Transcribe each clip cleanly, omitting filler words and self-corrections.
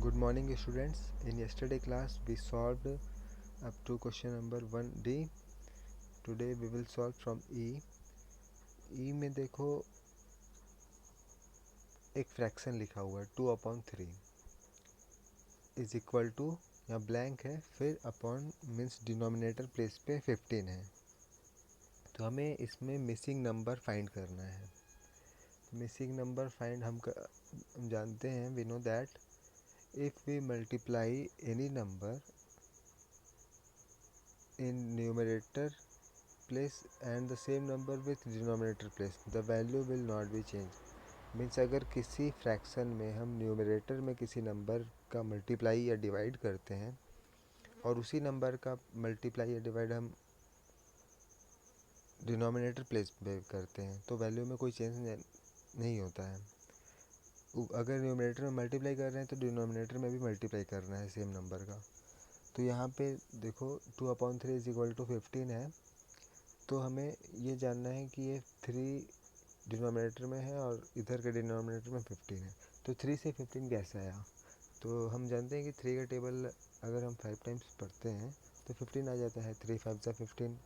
Good morning students. In yesterday class we solved up to question number 1D. Today we will solve from E. E में देखो एक fraction लिखा हुआ है 2/3 is equal to, या blank है, फिर अपॉन मीन्स डिनोमिनेटर प्लेस पे 15 है। तो हमें इसमें मिसिंग नंबर फाइंड करना है। मिसिंग नंबर फाइंड हम जानते हैं, we know that if we multiply any number in numerator place and the same number with denominator place, the value will not be changed। Means अगर किसी fraction में हम numerator में किसी नंबर का मल्टीप्लाई या डिवाइड करते हैं और उसी नंबर का मल्टीप्लाई या डिवाइड हम डिनोमिनेटर प्लेस पे करते हैं तो वैल्यू में कोई चेंज नहीं होता है। अगर न्यूमरेटर में मल्टीप्लाई कर रहे हैं तो डिनोमिनेटर में भी मल्टीप्लाई करना है सेम नंबर का। तो यहाँ पे देखो 2/3 इज इक्वल टू 15 है। तो हमें ये जानना है कि ये 3 डिनोमिनेटर में है और इधर के डिनोमिनेटर में 15 है। तो 3 से 15 कैसे आया? तो हम जानते हैं कि 3 का टेबल अगर हम 5 टाइम्स पढ़ते हैं तो 15 आ जाता है। 3 5 जा 15।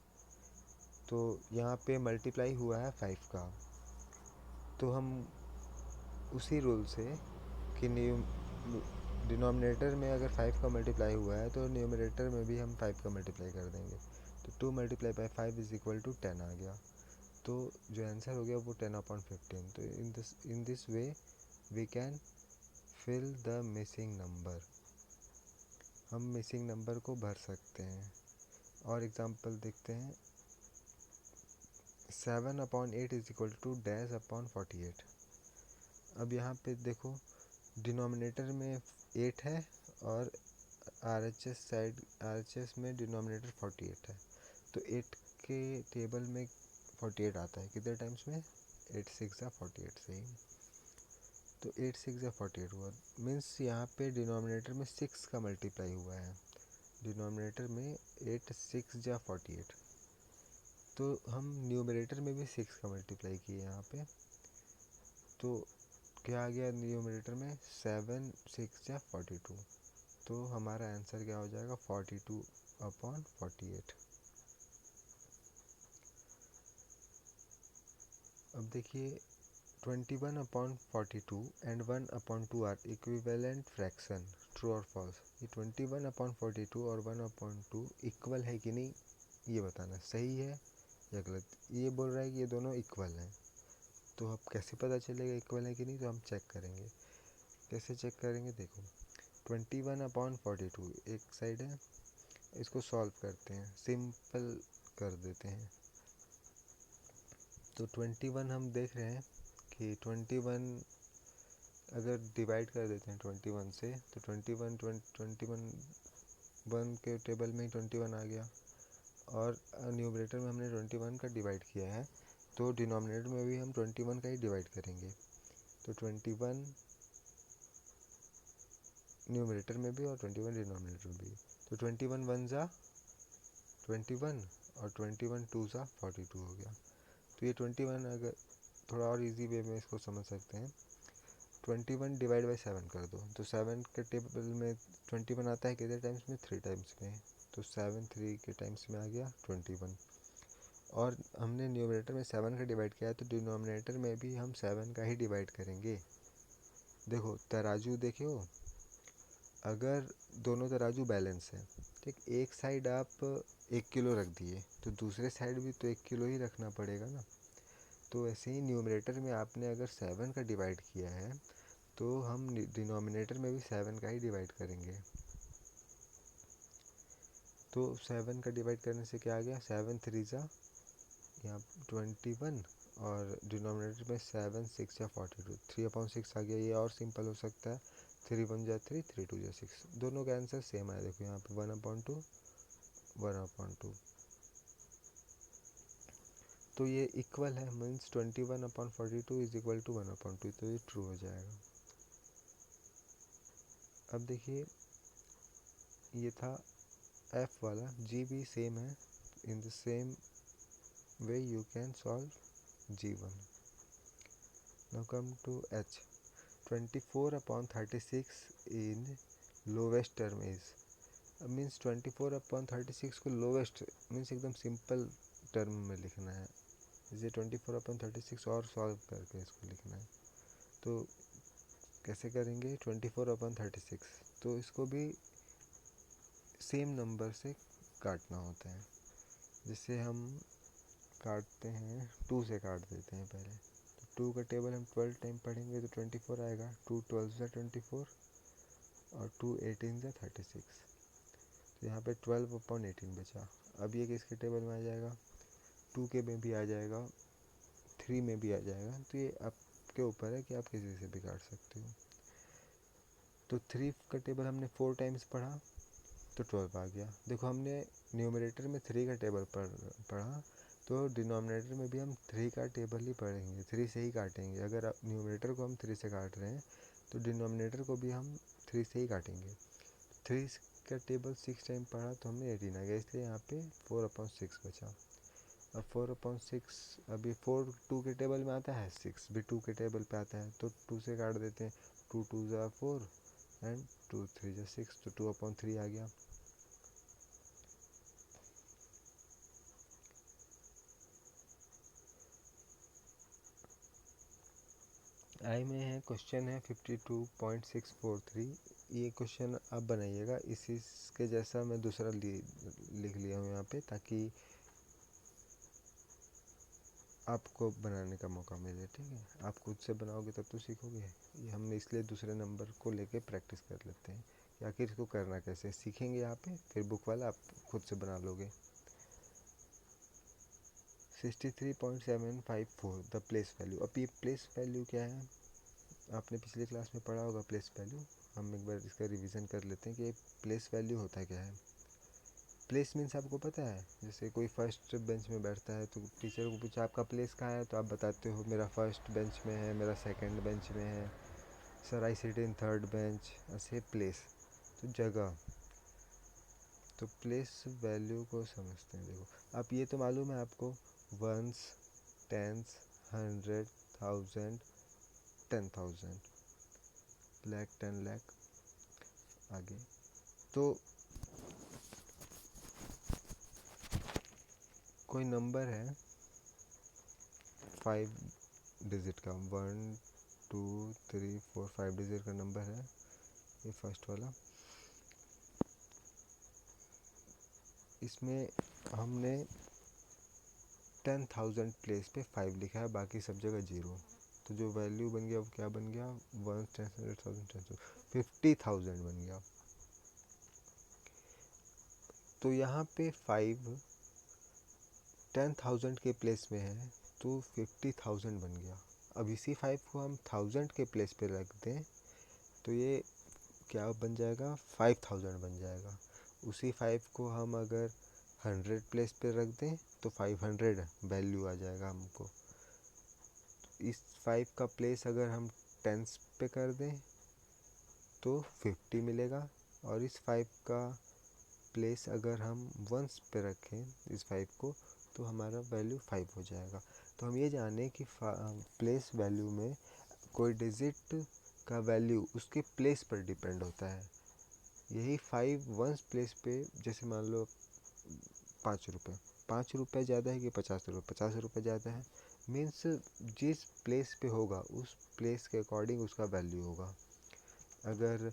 तो यहाँ पे मल्टीप्लाई हुआ है 5 का। तो हम उसी रूल से कि डिनोमिनेटर में अगर 5 का मल्टीप्लाई हुआ है तो न्यूमरेटर में भी हम 5 का मल्टीप्लाई कर देंगे। तो 2 multiply by 5 is equal to 10 आ गया। तो जो आंसर हो गया वो 10/15। तो in this way we can fill the missing number. हम मिसिंग नंबर को भर सकते हैं। और एग्जांपल देखते हैं। 7/8 इज इक्वल टू -48। अब यहाँ पे देखो डिनोमिनेटर में 8 है और RHS में डिनोमिनेटर 48 है। तो 8 के टेबल में 48 आता है कितने टाइम्स में? 8 6 जा 48 से ही। तो 8 6 जा 48 हुआ। मीन्स यहाँ पे डिनोमिनेटर में 6 का मल्टीप्लाई हुआ है। डिनोमिनेटर में 8 6 जा 48। तो हम न्यूमरेटर में भी 6 का मल्टीप्लाई किए यहाँ पे। तो क्या आ गया न्यूमरेटर में? 7 6 जा 42। तो हमारा आंसर क्या हो जाएगा? 42/48। अब देखिए 21/42 and 1/2 are equivalent fraction, true और फॉल्स। ये 21/42 और 1/2 इक्वल है कि नहीं ये बताना, सही है या गलत। ये बोल रहा है कि ये दोनों इक्वल हैं। तो अब कैसे पता चलेगा इक्वल है कि नहीं? तो हम चेक करेंगे। कैसे चेक करेंगे? देखो 21/42 एक साइड है, इसको सॉल्व करते हैं, सिंपल कर देते हैं। तो 21 हम देख रहे हैं कि 21 अगर डिवाइड कर देते हैं 21 से तो 21 के टेबल में ही 21 आ गया। और न्यूमरेटर में हमने 21 का डिवाइड किया है तो डिनोमिनेटर में भी हम 21 का ही डिवाइड करेंगे। तो 21 न्यूमरेटर में भी और 21 डिनोमिनेटर में भी। तो 21 1 जा 21 और 21 2 जा 42 हो गया। तो ये 21 अगर थोड़ा और इजी वे में इसको समझ सकते हैं, 21 डिवाइड बाई 7 कर दो तो 7 के टेबल में 21 आता है कितने टाइम्स में? 3 टाइम्स में। तो 7 3 के टाइम्स में आ गया 21। और हमने न्यूमरेटर में 7 का डिवाइड किया है तो डिनोमिनेटर में भी हम 7 का ही डिवाइड करेंगे। देखो तराजू देखे हो, अगर दोनों तराजू बैलेंस है, ठीक, एक साइड आप 1 किलो रख दिए तो दूसरे साइड भी तो 1 किलो ही रखना पड़ेगा ना। तो ऐसे ही न्यूमरेटर में आपने अगर 7 का डिवाइड किया है तो हम डिनोमिनेटर में भी 7 का ही डिवाइड करेंगे। तो 7 का डिवाइड करने से क्या आ गया? 7 3 जा यहाँ 21 और डिनोमिनेटर में 7 6 या 42, 3/6 आ गया। ये और सिंपल हो सकता है, 3 1 जा 3 3 2 जा 6। दोनों का आंसर सेम आया। देखो यहाँ पे 1/2 1/2। तो ये इक्वल है, मीन्स 21/42 इज इक्वल टू 1/2। तो ये ट्रू हो जाएगा। अब देखिए ये था F वाला, G भी सेम है। In the same way you can solve G1. Now come to H. 24/36 in lowest term is, means 24/36 को लोवेस्ट मीन्स एकदम सिंपल टर्म में लिखना है। जैसे 24/36 और सॉल्व करके इसको लिखना है। तो कैसे करेंगे 24/36, तो इसको भी सेम नंबर से काटना होता है। जिससे हम काटते हैं 2 से काट देते हैं पहले। तो 2 का टेबल हम 12 टाइम पढ़ेंगे तो 24 आएगा। 2 12 24 और 2 18 36। तो यहाँ पे 12/18 बचा। अब ये किसके टेबल में आ जाएगा, 2 के में भी आ जाएगा, 3 में भी आ जाएगा। तो ये आपके ऊपर है कि आप किसी से भी काट सकते हो। तो 3 का टेबल हमने 4 टाइम्स पढ़ा तो 12 आ गया। देखो हमने न्यूमरेटर में 3 का टेबल पढ़ा, तो डिनोमिनेटर में भी हम 3 का टेबल ही पढ़ेंगे, 3 से ही काटेंगे। अगर न्यूमरेटर को हम 3 से काट रहे हैं तो डिनोमिनेटर को भी हम 3 से ही काटेंगे। 3 का टेबल 6 टाइम पढ़ा तो हमें 18 आ गया, इसलिए यहाँ पे 4/6 बचा। अब 4/6 अभी 4 2 के टेबल में आता है, 6 भी 2 के टेबल पे आता है, तो 2 से काट देते हैं। 2 2 4 एंड 2 3 6, तो 2/3 आ गया। आई में है क्वेश्चन है 52.643। ये क्वेश्चन आप बनाइएगा, इसी के जैसा मैं दूसरा लिख लिया हूँ यहाँ पे, ताकि आपको बनाने का मौका मिले। ठीक है, आप खुद से बनाओगे तब तो सीखोगे। ये हम इसलिए दूसरे नंबर को लेके प्रैक्टिस कर लेते हैं कि आखिर इसको करना कैसे सीखेंगे यहाँ पे, फिर बुक वाला आप खुद से बना लोगे। 63.754 द प्लेस वैल्यू। अब ये प्लेस वैल्यू क्या है, आपने पिछले क्लास में पढ़ा होगा प्लेस वैल्यू। हम एक बार इसका रिवीजन कर लेते हैं कि प्लेस वैल्यू होता क्या है। प्लेस मीन्स आपको पता है, जैसे कोई फर्स्ट बेंच में बैठता है तो टीचर को पूछा आपका प्लेस कहाँ है, तो आप बताते हो मेरा फर्स्ट बेंच में है, मेरा सेकंड बेंच में है, sir I sit in third bench. ऐसे प्लेस तो जगह। तो प्लेस वैल्यू को समझते हैं। देखो अब ये तो मालूम है आपको, वंस, टेंस, 100, 1000, 10,000, लाख, 10 लाख। आगे तो कोई नंबर है 5 डिजिट का, 1 2 3 4 5 डिजिट का नंबर है ये फर्स्ट वाला। इसमें हमने 10,000 प्लेस पे 5 लिखा है, बाकी सब जगह 0। तो जो वैल्यू बन गया वो क्या बन गया, 1 10 100 10,000 50,000 बन गया। तो यहाँ पे 5 10,000 के प्लेस में है तो 50,000 बन गया। अब इसी 5 को हम 1000 के प्लेस पे रख दें तो ये क्या बन जाएगा, 5000 बन जाएगा। उसी 5 को हम अगर 100 प्लेस पे रख दें तो 500 वैल्यू आ जाएगा हमको। इस 5 का प्लेस अगर हम टेंस पे कर दें तो 50 मिलेगा, और इस 5 का प्लेस अगर हम वंस पे रखें इस 5 को तो हमारा वैल्यू 5 हो जाएगा। तो हम ये जाने कि प्लेस वैल्यू में कोई डिजिट का वैल्यू उसके प्लेस पर डिपेंड होता है। यही 5 वंस प्लेस पे, जैसे मान लो 5 रुपये, 5 रुपये ज़्यादा है कि 50 रुपये, 50 रुपये ज़्यादा है, मीन्स जिस प्लेस पे होगा उस प्लेस के अकॉर्डिंग उसका वैल्यू होगा। अगर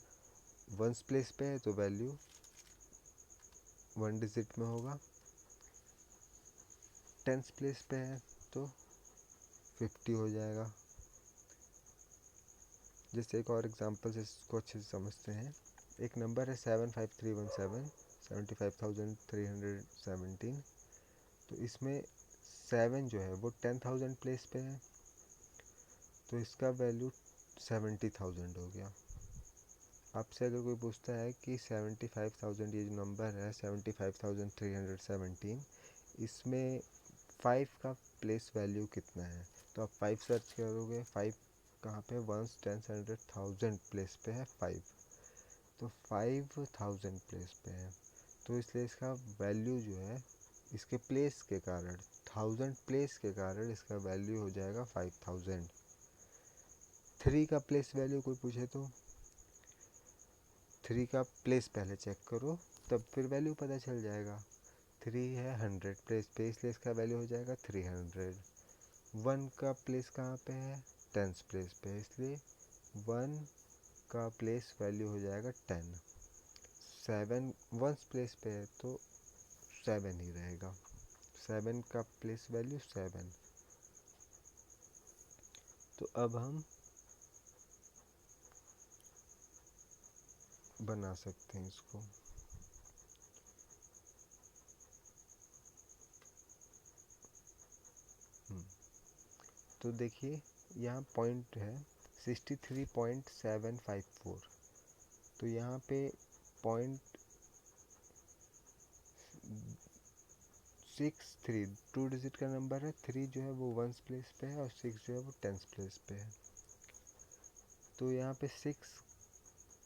वंस प्लेस पे है तो वैल्यू 1 डिजिट में होगा, टेंस प्लेस पे है तो 50 हो जाएगा। जैसे एक और एग्जांपल से इसको अच्छे से समझते हैं। एक नंबर है 75317, 75,317। तो इसमें 7 जो है वो 10,000 प्लेस पे है तो इसका वैल्यू 70,000 हो गया। आपसे अगर कोई पूछता है कि 75,000 ये जो नंबर है 75,317, इसमें 5 का प्लेस वैल्यू कितना है, तो आप 5 सर्च करोगे। 5 कहाँ पे, 1 10 100 1000 प्लेस पे है 5, तो 5000 प्लेस पे है। तो इसलिए इसका वैल्यू जो है इसके प्लेस के कारण, 1000 प्लेस के कारण इसका वैल्यू हो जाएगा 5000। 3 का प्लेस वैल्यू कोई पूछे तो 3 का प्लेस पहले चेक करो, तब फिर वैल्यू पता चल जाएगा। 3 है 100 प्लेस पे, इसलिए इसका वैल्यू हो जाएगा 300। 1 का प्लेस कहाँ पे है, 10th प्लेस पे, इसलिए 1 का प्लेस वैल्यू हो जाएगा 10। 7 1st प्लेस पे है तो 7 ही रहेगा। 7 का प्लेस वैल्यू 7। तो अब हम बना सकते हैं इसको। तो देखिए यहाँ पॉइंट है 63.754। तो यहाँ पे पॉइंट 63 टू डिजिट का नंबर है। 3 जो है वो 1st प्लेस पे है और 6 जो है वो 10th प्लेस पे है। तो यहाँ पे 6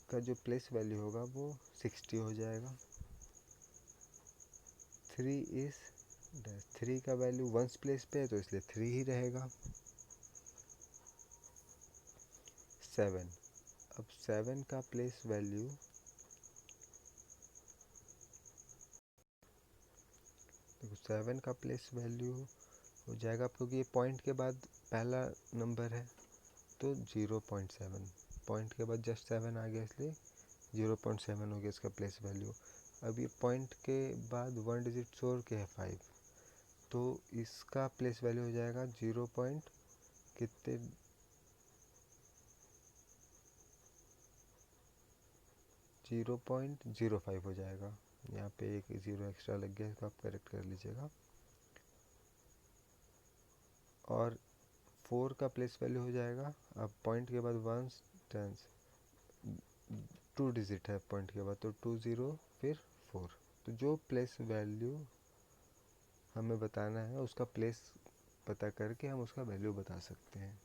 का जो प्लेस वैल्यू होगा वो 60 हो जाएगा। 3 इज डैश, 3 का वैल्यू 1st प्लेस पे है तो इसलिए 3 ही रहेगा। 7, अब 7 का प्लेस वैल्यू, देखो 7 का प्लेस वैल्यू हो जाएगा, क्योंकि ये पॉइंट के बाद पहला नंबर है तो 0.7, पॉइंट के बाद जस्ट 7 आ गया इसलिए 0.7 हो गया इसका प्लेस वैल्यू। अब ये पॉइंट के बाद 1 डिजिट छोड़ के है 5, तो इसका प्लेस वैल्यू हो जाएगा 0 पॉइंट कितने, 0.05 हो जाएगा। यहाँ पे एक 0 एक्स्ट्रा लग गया, इसको आप करेक्ट कर लीजिएगा। और 4 का प्लेस वैल्यू हो जाएगा, अब पॉइंट के बाद 1 10 2 डिजिट है पॉइंट के बाद, तो 2 0 फिर 4। तो जो प्लेस वैल्यू हमें बताना है उसका प्लेस पता करके हम उसका वैल्यू बता सकते हैं।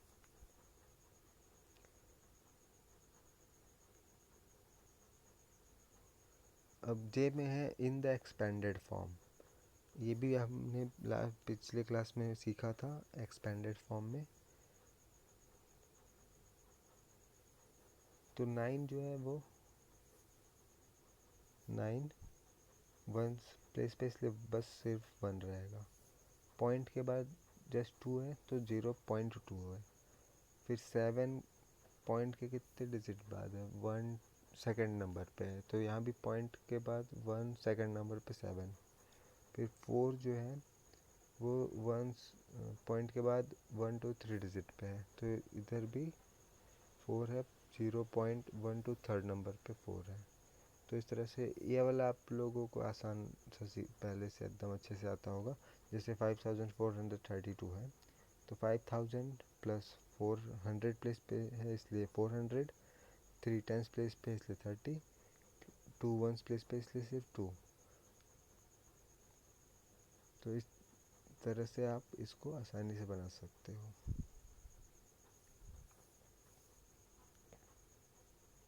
अब जे में है इन द एक्सपेंडेड फॉर्म, ये भी हमने पिछले क्लास में सीखा था एक्सपेंडेड फॉर्म में। तो 9 जो है वो 9 1 प्लेस पे, इसलिए बस सिर्फ 1 रहेगा। पॉइंट के बाद जस्ट 2 है तो 0.2 है। फिर 7 पॉइंट के कितने डिजिट बाद है, 1 सेकंड नंबर पे है, तो यहाँ भी पॉइंट के बाद 1 सेकंड नंबर पे 7। फिर 4 जो है वो 1 पॉइंट के बाद 1 2 3 डिजिट पे है, तो इधर भी 4 है। 0.1 टू 3rd नंबर पे 4 है। तो इस तरह से ये वाला आप लोगों को आसान से पहले से एकदम अच्छे से आता होगा। जैसे 5432 है, तो 5000 प्लस 400 प्लेस पे है इसलिए 400, 3 10th प्लेस पे इसलिए 30, 2 1st प्लेस पे इसलिए सिर्फ 2। तो इस तरह से आप इसको आसानी से बना सकते हो।